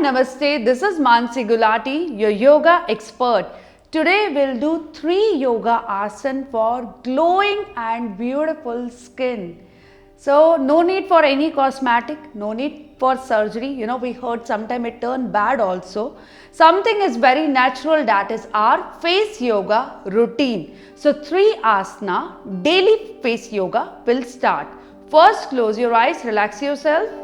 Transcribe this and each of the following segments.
Namaste. This is Mansi Gulati, your yoga expert. Today we'll do 3 yoga asanas for glowing and beautiful skin. So no need for any cosmetic, no need for surgery. We heard sometime it turned bad also. Something is very natural, that is our face yoga routine. So 3 asana, daily face yoga will start. First, close your eyes, relax yourself.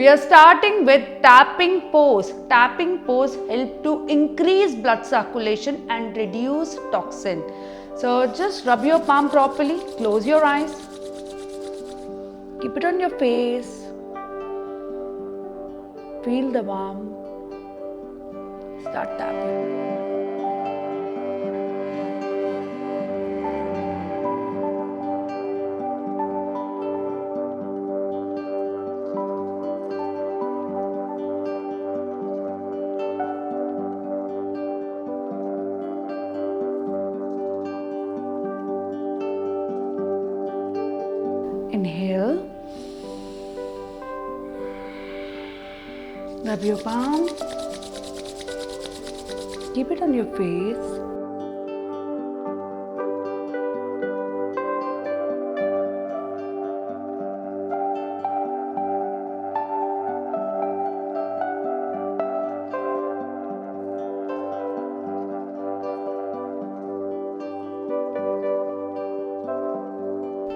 We are starting with tapping pose. Tapping pose helps to increase blood circulation and reduce toxin. So just rub your palm properly, close your eyes, keep it on your face, feel the warmth, start tapping. Inhale, rub your palm, keep it on your face.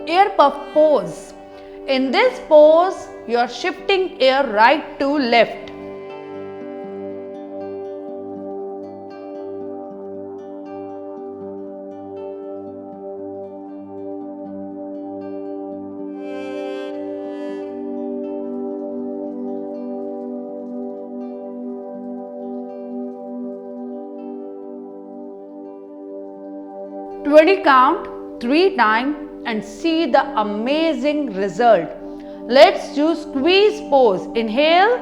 Air puff pose. In this pose, you are shifting air right to left. Count 3 times and see the amazing result. Let's do squeeze pose. Inhale,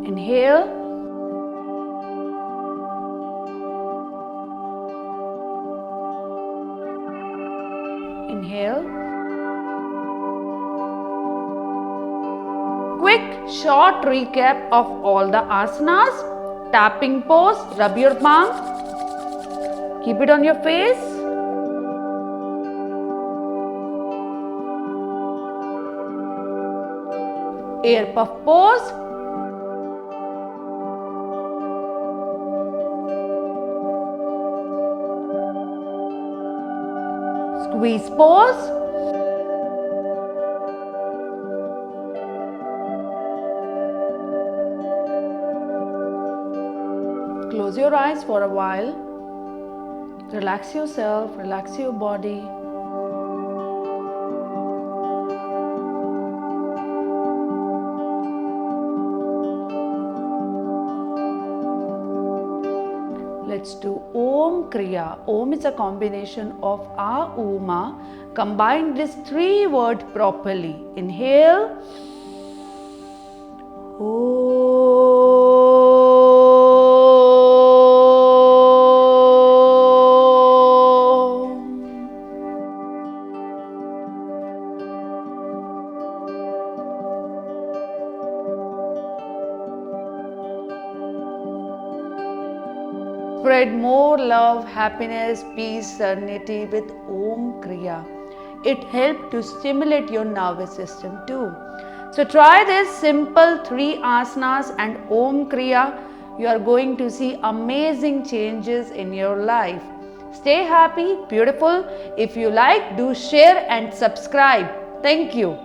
inhale, inhale. Quick short recap of all the asanas. Tapping pose, rub your palm, keep it on your face. Air puff pose. Squeeze pose. Close your eyes for a while. Relax yourself, relax your body. Let's do Om Kriya. Om is a combination of A, Uma. Combine this 3 words properly. Inhale. Spread more love, happiness, peace, serenity with Om Kriya. It helps to stimulate your nervous system too. So try this simple 3 asanas and Om Kriya. You are going to see amazing changes in your life. Stay happy, beautiful. If you like, do share and subscribe. Thank you.